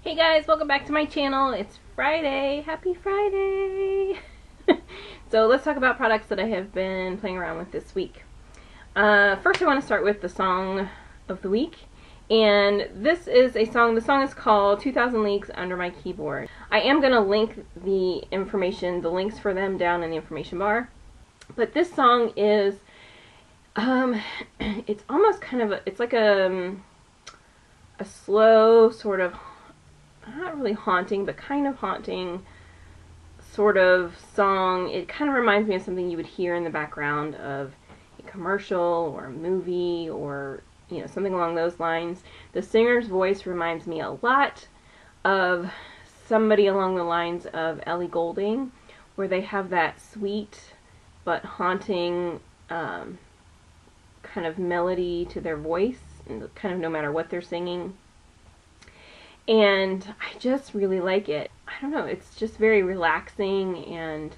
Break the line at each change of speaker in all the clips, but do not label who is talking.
Hey guys, welcome back to my channel. It's Friday. Happy Friday! So let's talk about products that I have been playing around with this week. First I want to start with the song of the week. And this is a song, the song is called 2000 Leagues Under My Keyboard. I am going to link the information, the links for them down in the information bar. But this song is, it's almost kind of, it's like a slow sort of, not really haunting, but kind of haunting sort of song. It kind of reminds me of something you would hear in the background of a commercial or a movie or, you know, something along those lines. The singer's voice reminds me a lot of somebody along the lines of Ellie Goulding, where they have that sweet but haunting kind of melody to their voice, kind of no matter what they're singing. And I just really like it. I don't know, it's just very relaxing, and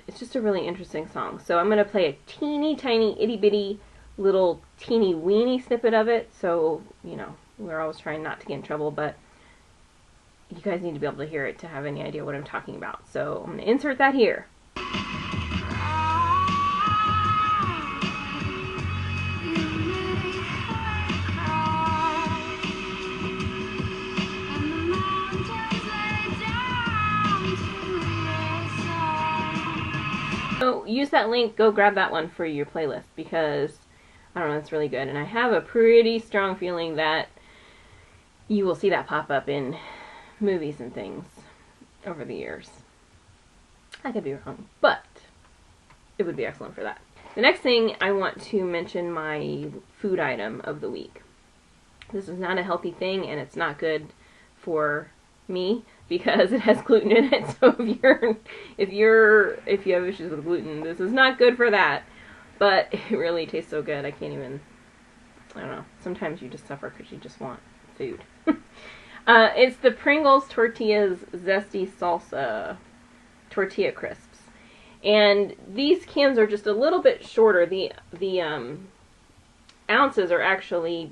it's just a really interesting song. So I'm going to play a teeny tiny itty bitty little teeny weeny snippet of it, so, you know, we're always trying not to get in trouble, but you guys need to be able to hear it to have any idea what I'm talking about. So I'm going to insert that here. So use that link, go grab that one for your playlist, because, I don't know, it's really good. And I have a pretty strong feeling that you will see that pop up in movies and things over the years. I could be wrong, but it would be excellent for that. The next thing, I want to mention my food item of the week. This is not a healthy thing, and it's not good for me because it has gluten in it. So if you have issues with gluten, this is not good for that. But it really tastes so good. I can't even, I don't know. Sometimes you just suffer because you just want food. It's the Pringles Tortillas Zesty Salsa Tortilla Crisps. And these cans are just a little bit shorter. The ounces are actually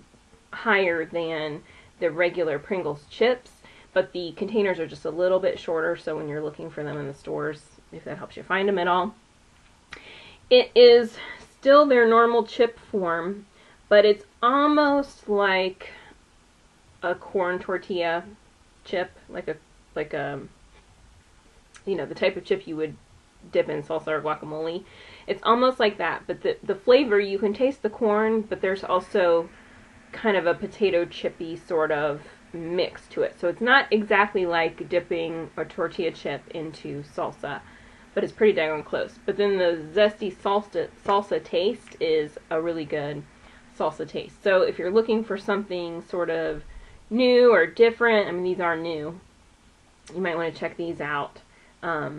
higher than the regular Pringles chips, but the containers are just a little bit shorter, so when you're looking for them in the stores, if that helps you find them at all. It is still their normal chip form, but it's almost like a corn tortilla chip, like a you know, the type of chip you would dip in salsa or guacamole. It's almost like that, but the flavor, you can taste the corn, but there's also kind of a potato chippy sort of mix to it. So it's not exactly like dipping a tortilla chip into salsa, but it's pretty daggone close. But then the zesty salsa taste is a really good salsa taste. So if you're looking for something sort of new or different, I mean, these are new, you might want to check these out. I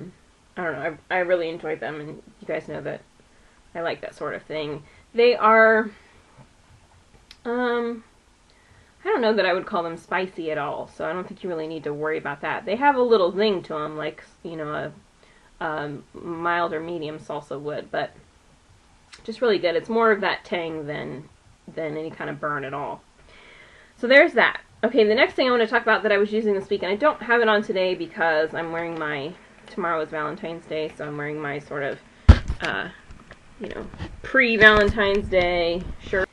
don't know, I really enjoyed them, and you guys know that I like that sort of thing. They are, I don't know that I would call them spicy at all, so I don't think you really need to worry about that. They have a little zing to them, like, you know, a mild or medium salsa would, but just really good. It's more of that tang than any kind of burn at all. So there's that. Okay, the next thing I want to talk about that I was using this week, and I don't have it on today because I'm wearing my, tomorrow is Valentine's Day, so I'm wearing my sort of, you know, pre-Valentine's Day shirt.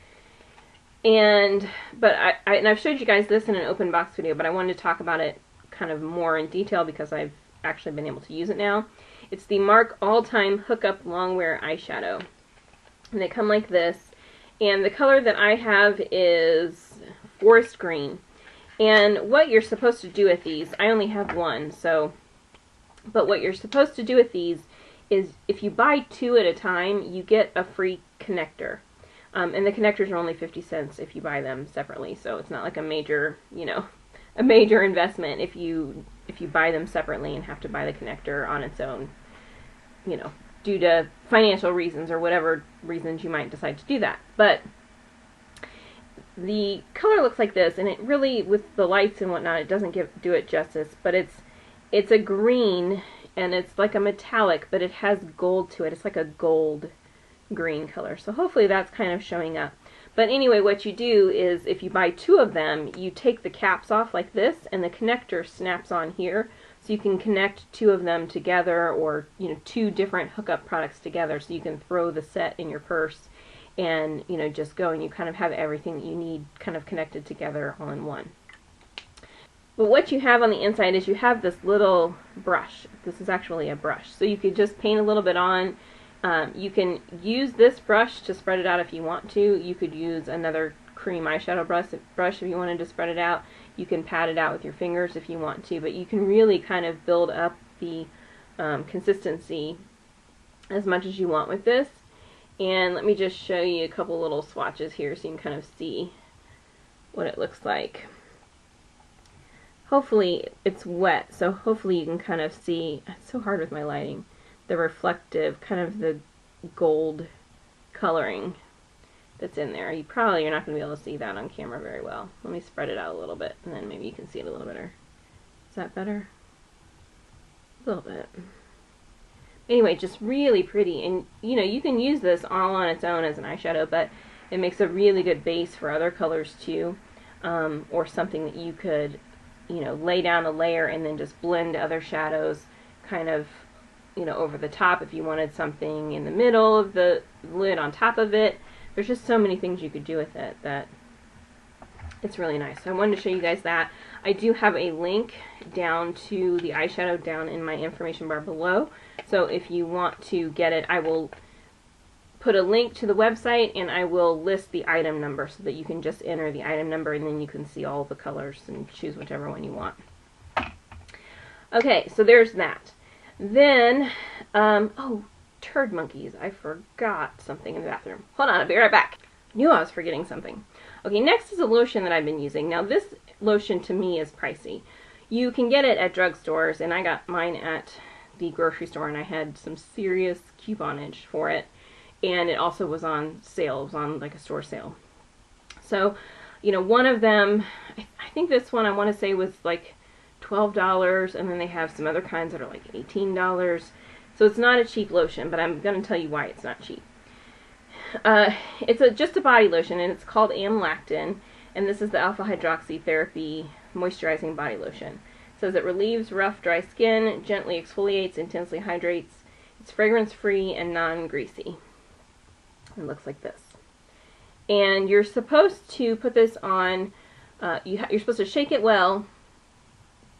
But I've showed you guys this in an open box video, but I wanted to talk about it kind of more in detail because I've actually been able to use it now. It's the Mark All-Time Hookup Longwear Eyeshadow. And they come like this. And the color that I have is forest green. And what you're supposed to do with these, I only have one, so, but what you're supposed to do with these is if you buy 2 at a time, you get a free connector. And the connectors are only 50 cents if you buy them separately, so it's not like a major, you know, a major investment if you buy them separately and have to buy the connector on its own, you know, due to financial reasons or whatever reasons you might decide to do that. But the color looks like this, and it really, with the lights and whatnot, it doesn't do it justice, but it's a green, and it's like a metallic, but it has gold to it. It's like a gold green color, so hopefully that's kind of showing up. But anyway, what you do is if you buy 2 of them, you take the caps off like this, and the connector snaps on here. So you can connect 2 of them together, or 2 different hookup products together, so you can throw the set in your purse and just go, and you kind of have everything that you need kind of connected together all in one. But what you have on the inside is you have this little brush. This is actually a brush. So you could just paint a little bit on. You can use this brush to spread it out if you want to. You could use another cream eyeshadow brush if you wanted to spread it out. You can pat it out with your fingers if you want to, but you can really kind of build up the consistency as much as you want with this. And let me just show you a couple little swatches here so you can kind of see what it looks like. Hopefully it's wet, so hopefully you can kind of see, it's so hard with my lighting, the reflective, kind of the gold coloring that's in there. You're not going to be able to see that on camera very well. Let me spread it out a little bit, and then maybe you can see it a little better. Is that better? A little bit. Anyway, just really pretty, and you can use this all on its own as an eyeshadow, but it makes a really good base for other colors too, or something that you could lay down a layer and then just blend other shadows kind of over the top if you wanted something in the middle of the lid on top of it. There's just so many things you could do with it that it's really nice. So I wanted to show you guys that. I do have a link down to the eyeshadow down in my information bar below. So if you want to get it, I will put a link to the website, and I will list the item number so that you can just enter the item number, and then you can see all the colors and choose whichever one you want. Okay, so there's that. Then, oh, turd monkeys. I forgot something in the bathroom. Hold on, I'll be right back. Knew I was forgetting something. Okay, next is a lotion that I've been using. Now this lotion to me is pricey. You can get it at drugstores, and I got mine at the grocery store, and I had some serious couponage for it. And it also was on sale. It was on like a store sale. So, one of them, I think this one I want to say was like $12, and then they have some other kinds that are like $18. So it's not a cheap lotion, but I'm going to tell you why it's not cheap. It's just a body lotion, and it's called Amlactin, and this is the Alpha-Hydroxy Therapy Moisturizing Body Lotion. It says it relieves rough, dry skin, gently exfoliates, intensely hydrates. It's fragrance-free and non-greasy. It looks like this. And you're supposed to put this on, you're supposed to shake it well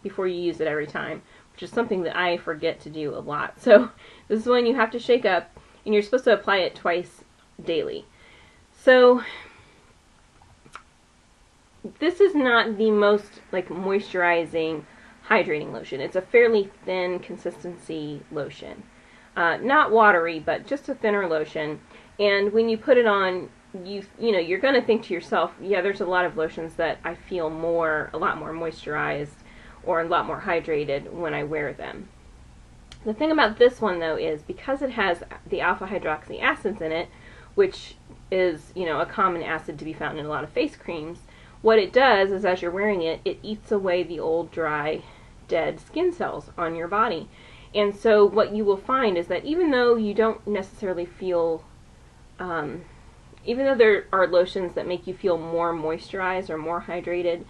before you use it every time, which is something that I forget to do a lot. So this is one you have to shake up, and you're supposed to apply it twice daily. So this is not the most moisturizing, hydrating lotion. It's a fairly thin consistency lotion. Not watery, but just a thinner lotion. And when you put it on, you're going to think to yourself, yeah, there's a lot of lotions that I feel a lot more moisturized or a lot more hydrated when I wear them. The thing about this one, though, is because it has the alpha-hydroxy acids in it, which is, a common acid to be found in a lot of face creams, what it does is as you're wearing it, it eats away the old, dry, dead skin cells on your body. And so what you will find is that even though you don't necessarily feel even though there are lotions that make you feel more moisturized or more hydrated,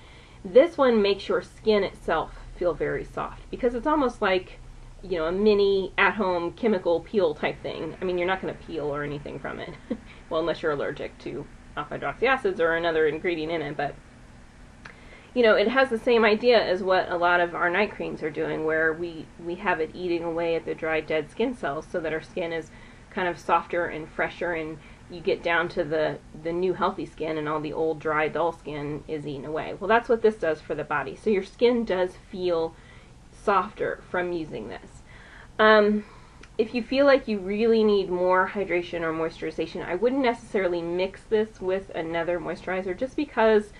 this one makes your skin itself feel very soft, because it's almost like, a mini at-home chemical peel type thing. I mean, you're not going to peel or anything from it, well, unless you're allergic to alpha-hydroxy acids or another ingredient in it, but it has the same idea as what a lot of our night creams are doing, where we have it eating away at the dry, dead skin cells so that our skin is kind of softer and fresher, and you get down to the new healthy skin, and all the old dry dull skin is eaten away. Well, that's what this does for the body. So your skin does feel softer from using this. If you feel like you really need more hydration or moisturization, I wouldn't necessarily mix this with another moisturizer, just because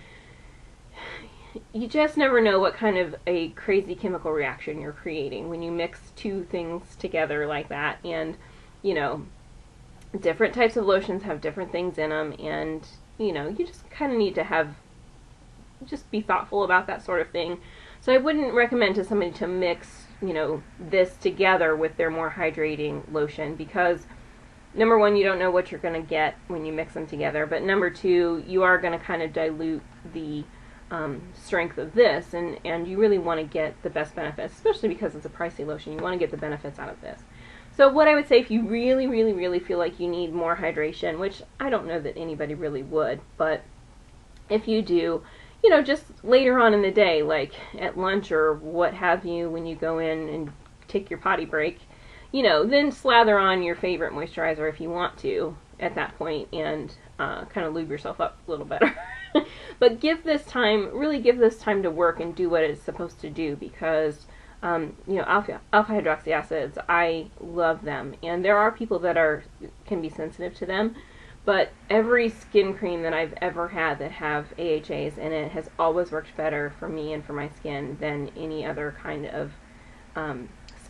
you just never know what kind of a crazy chemical reaction you're creating when you mix 2 things together like that. And different types of lotions have different things in them, and you just kind of need to just be thoughtful about that sort of thing. So I wouldn't recommend to somebody to mix this together with their more hydrating lotion, because number one, you don't know what you're going to get when you mix them together, but number two, you are going to kind of dilute the strength of this, and you really want to get the best benefits, especially because it's a pricey lotion. You want to get the benefits out of this. So what I would say, if you really, really, really feel like you need more hydration, which I don't know that anybody really would, but if you do, you know, just later on in the day, like at lunch or what have you, when you go in and take your potty break, you know, then slather on your favorite moisturizer if you want to at that point, and kind of lube yourself up a little better. But give this time, really give this time to work and do what it's supposed to do, because you know, Alpha-Hydroxy acids, I love them, and there are people that can be sensitive to them, but every skin cream that I've ever had that have AHAs in it has always worked better for me and for my skin than any other kind of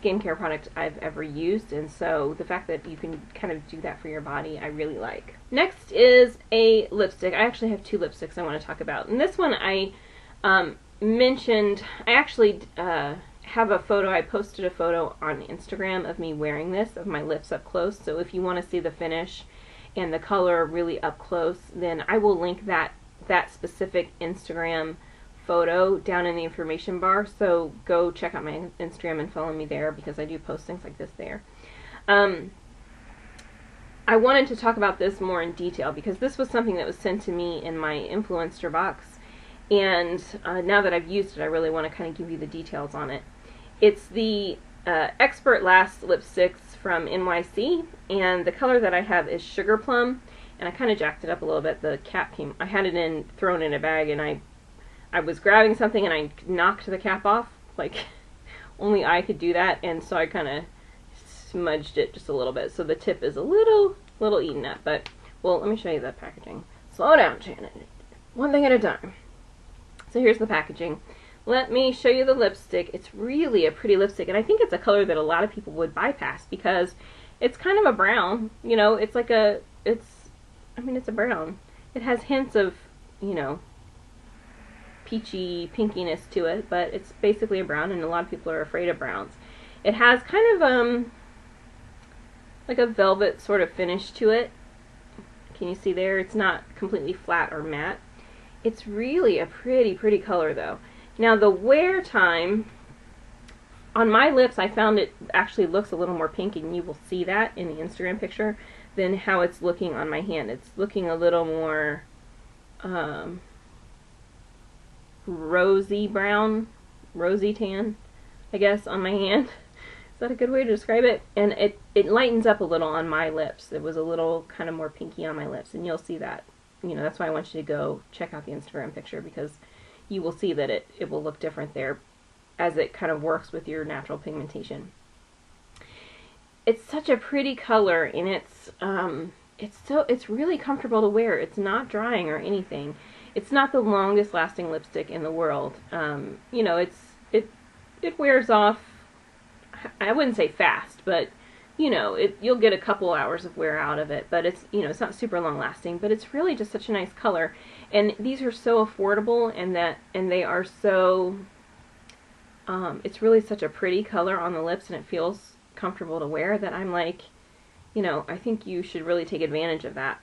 skincare product I've ever used, and so the fact that you can kind of do that for your body, I really like. Next is a lipstick. I actually have two lipsticks I want to talk about, and this one I mentioned, I actually have a photo, I posted a photo on Instagram of me wearing this, of my lips up close, so if you want to see the finish and the color really up close, then I will link that specific Instagram photo down in the information bar, so go check out my Instagram and follow me there, because I do post things like this there. I wanted to talk about this more in detail because this was something that was sent to me in my influencer box, and now that I've used it, I really want to kind of give you the details on it. It's the Expert Last lipsticks from NYC, and the color that I have is Sugar Plum, and I kind of jacked it up a little bit. The cap came, I had it thrown in a bag, and I was grabbing something and I knocked the cap off, like only I could do that, and so I kind of smudged it just a little bit, so the tip is a little eaten up, but, well, let me show you the packaging. Slow down, Janet. One thing at a time. So here's the packaging. Let me show you the lipstick. It's really a pretty lipstick, and I think it's a color that a lot of people would bypass because it's kind of a brown, you know, it's like it's a brown. It has hints of, you know, peachy pinkiness to it, but it's basically a brown, and a lot of people are afraid of browns. It has kind of like a velvet sort of finish to it. Can you see there? It's not completely flat or matte. It's really a pretty color though. Now the wear time on my lips, I found it actually looks a little more pink, and you will see that in the Instagram picture, than how it's looking on my hand. It's looking a little more rosy brown, rosy tan, I guess, on my hand. Is that a good way to describe it? And it lightens up a little on my lips. It was a little kind of more pinky on my lips, and you'll see that. You know, that's why I want you to go check out the Instagram picture, because you will see that it will look different there as it kind of works with your natural pigmentation. It's such a pretty color, and it's really comfortable to wear. It's not drying or anything. It's not the longest lasting lipstick in the world. You know, it wears off, I wouldn't say fast, but you know, you'll get a couple hours of wear out of it, but it's, you know, it's not super long lasting, but it's really just such a nice color. And these are so affordable, and they are so, it's really such a pretty color on the lips, and it feels comfortable to wear, that I'm like, you know, I think you should really take advantage of that.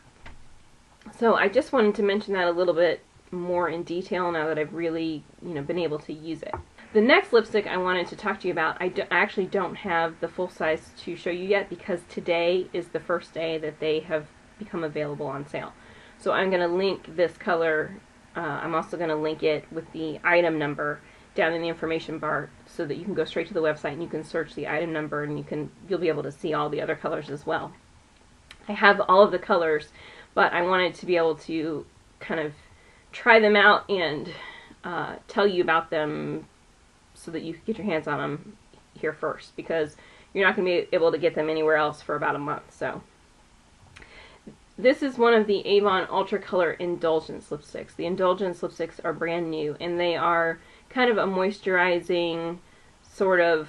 So I just wanted to mention that a little bit more in detail now that I've really, you know, been able to use it. The next lipstick I wanted to talk to you about, I actually don't have the full size to show you yet, because today is the first day that they have become available on sale. So I'm going to link this color, I'm also going to link it with the item number down in the information bar, so that you can go straight to the website and you can search the item number, and you'll be able to see all the other colors as well. I have all of the colors, but I wanted to be able to kind of try them out and tell you about them so that you can get your hands on them here first, because you're not going to be able to get them anywhere else for about a month. So this is one of the Avon Ultra Color Indulgence lipsticks. The Indulgence lipsticks are brand new, and they are kind of a moisturizing, sort of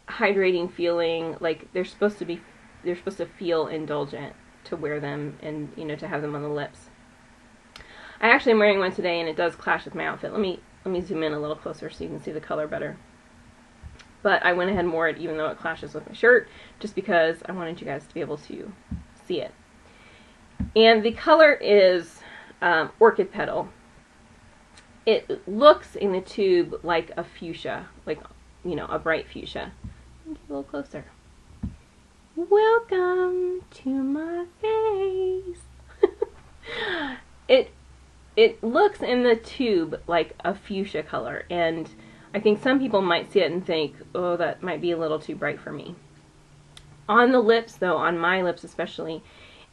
hydrating feeling. Like they're supposed to feel indulgent to wear them, and you know, to have them on the lips. I actually am wearing one today, and it does clash with my outfit. Let me zoom in a little closer so you can see the color better. but I went ahead and wore it even though it clashes with my shirt, just because I wanted you guys to be able to see it. And the color is Orchid Petal. It looks in the tube like a fuchsia, like, you know, a bright fuchsia. Get a little closer. Welcome to my face. It looks in the tube like a fuchsia color, and I think some people might see it and think, oh, that might be a little too bright for me. On the lips, though, on my lips especially,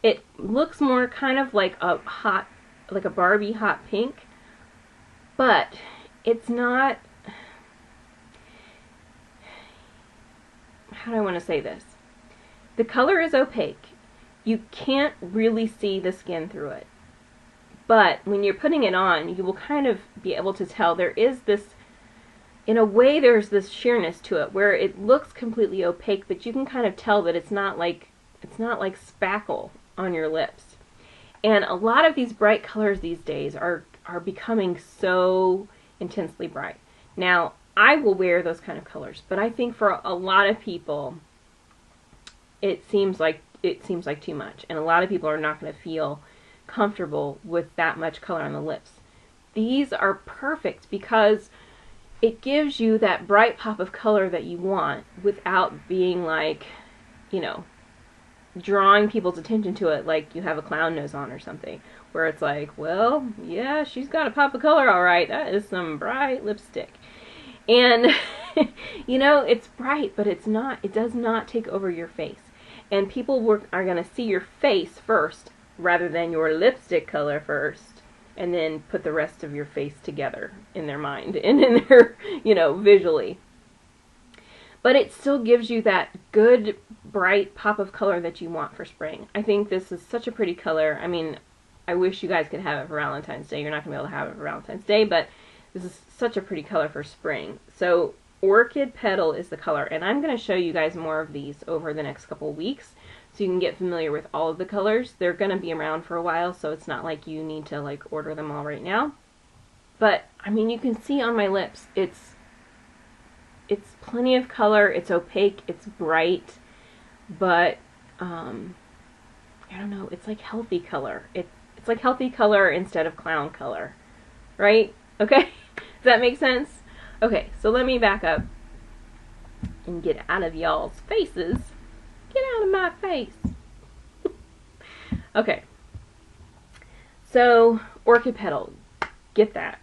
it looks more kind of like a hot, like a Barbie hot pink, but it's not, how do I want to say this? The color is opaque. You can't really see the skin through it. But when you're putting it on, you will kind of be able to tell there is this, in a way there's this sheerness to it where it looks completely opaque, but you can kind of tell that it's not like spackle on your lips. And a lot of these bright colors these days are becoming so intensely bright. Now, I will wear those kind of colors, but I think for a lot of people it seems like too much, and a lot of people are not going to feel comfortable with that much color on the lips. These are perfect because it gives you that bright pop of color that you want without being like, you know, drawing people's attention to it like you have a clown nose on or something, where it's like, well, yeah, she's got a pop of color, all right, that is some bright lipstick. And you know, it's bright, but it does not take over your face. And people are going to see your face first rather than your lipstick color first, and then put the rest of your face together in their mind and in their, you know, visually. But it still gives you that good, bright pop of color that you want for spring. I think this is such a pretty color. I mean, I wish you guys could have it for Valentine's Day. You're not going to be able to have it for Valentine's Day, but this is such a pretty color for spring. So Orchid Petal is the color, and I'm going to show you guys more of these over the next couple weeks, so you can get familiar with all of the colors. They're going to be around for a while, so it's not like you need to like order them all right now. But I mean, you can see on my lips, it's plenty of color, it's opaque, it's bright, but I don't know, it's like healthy color. It's like healthy color instead of clown color, right? Okay, does that make sense? Okay, so let me back up and get out of y'all's faces. Get out of my face. Okay. So, Orchid Petal. Get that.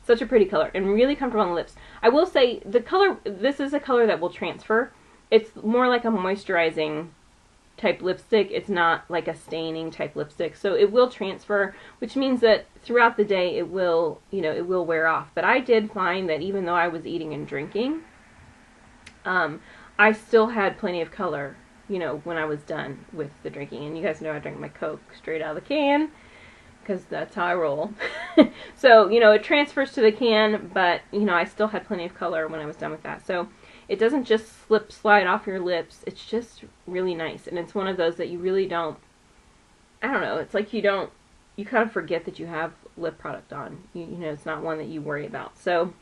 Such a pretty color and really comfortable on the lips. I will say the color, this is a color that will transfer. It's more like a moisturizing type lipstick. It's not like a staining type lipstick. So it will transfer, which means that throughout the day it will, you know, it will wear off. But I did find that even though I was eating and drinking, I still had plenty of color, you know, when I was done with the drinking. And you guys know I drink my Coke straight out of the can, because that's how I roll. So, you know, it transfers to the can, but, you know, I still had plenty of color when I was done with that. So it doesn't just slide off your lips. It's just really nice. And it's one of those that you really don't, I don't know, it's like you kind of forget that you have lip product on. You know, it's not one that you worry about. So,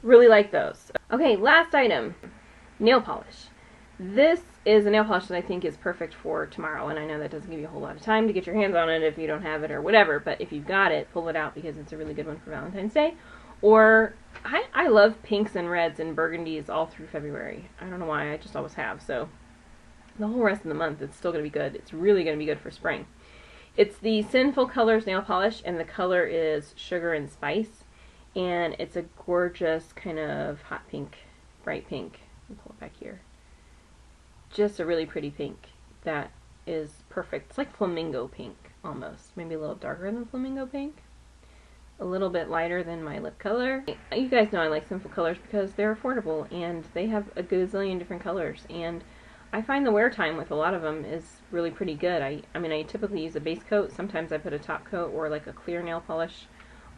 really like those. Okay, last item, nail polish. This is a nail polish that I think is perfect for tomorrow, and I know that doesn't give you a whole lot of time to get your hands on it if you don't have it or whatever, but if you've got it, pull it out because it's a really good one for Valentine's Day. Or, I love pinks and reds and burgundies all through February. I don't know why, I just always have, so the whole rest of the month it's still going to be good. It's really going to be good for spring. It's the Sinful Colors nail polish, and the color is Sugar and Spice, and it's a gorgeous kind of hot pink, bright pink. Let me pull it back here. Just a really pretty pink that is perfect. It's like flamingo pink almost. Maybe a little darker than flamingo pink. A little bit lighter than my lip color. You guys know I like Sinful Colors because they're affordable and they have a gazillion different colors, and I find the wear time with a lot of them is really pretty good. I mean, I typically use a base coat. Sometimes I put a top coat or like a clear nail polish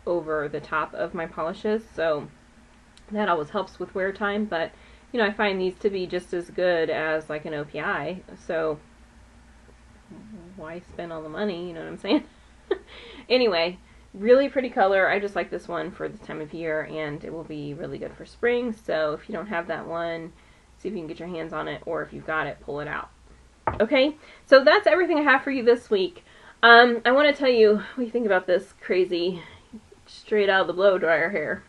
over the top of my polishes, so that always helps with wear time, but you know, I find these to be just as good as like an OPI, so why spend all the money, you know what I'm saying? Anyway, Really pretty color. I just like this one for this time of year, and it will be really good for spring. So if you don't have that one, see if you can get your hands on it, or if you've got it, pull it out. Okay, so that's everything I have for you this week. I want to tell you what do you think about this crazy, straight out of the blow dryer hair.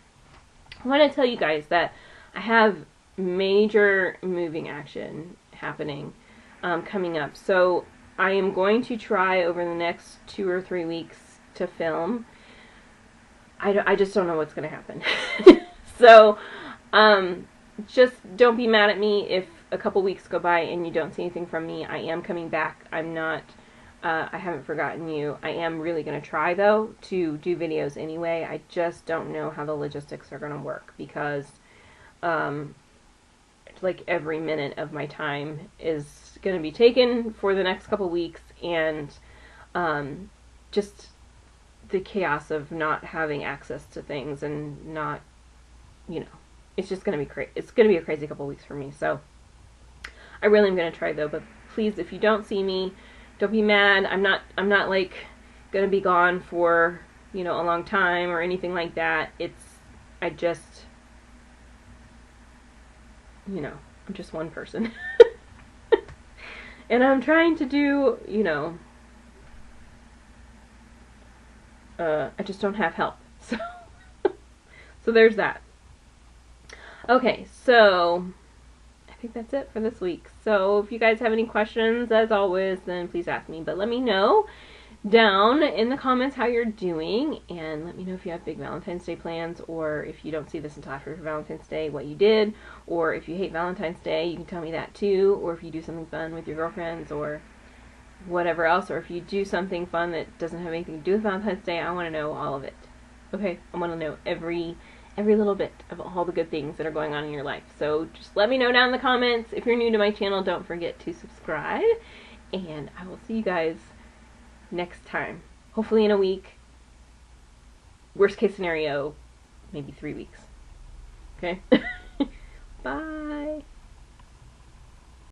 I want to tell you guys that I have major moving action happening coming up. So I am going to try over the next 2 or 3 weeks to film. I just don't know what's going to happen. So just don't be mad at me if a couple weeks go by and you don't see anything from me. I am coming back. I'm not, I haven't forgotten you. I am really going to try, though, to do videos anyway. I just don't know how the logistics are going to work because like every minute of my time is going to be taken for the next couple weeks, and just the chaos of not having access to things and not, you know, it's just going to be crazy. It's going to be a crazy couple weeks for me. So I really am going to try, though. But please, if you don't see me, don't be mad. I'm not like going to be gone for, you know, a long time or anything like that. I just, you know, I'm just one person. And I'm trying to do, you know, I just don't have help. So, so there's that. Okay, so I think that's it for this week. So if you guys have any questions, as always, then please ask me. But let me know down in the comments how you're doing, and let me know if you have big Valentine's Day plans, or if you don't see this until after Valentine's Day, what you did, or if you hate Valentine's Day, you can tell me that too, or if you do something fun with your girlfriends, or whatever else, or if you do something fun that doesn't have anything to do with Valentine's Day. I want to know all of it. Okay? I want to know every little bit of all the good things that are going on in your life. So just let me know down in the comments. If you're new to my channel, don't forget to subscribe, and I will see you guys next time. Hopefully in a week. Worst case scenario, maybe 3 weeks. Okay? Bye.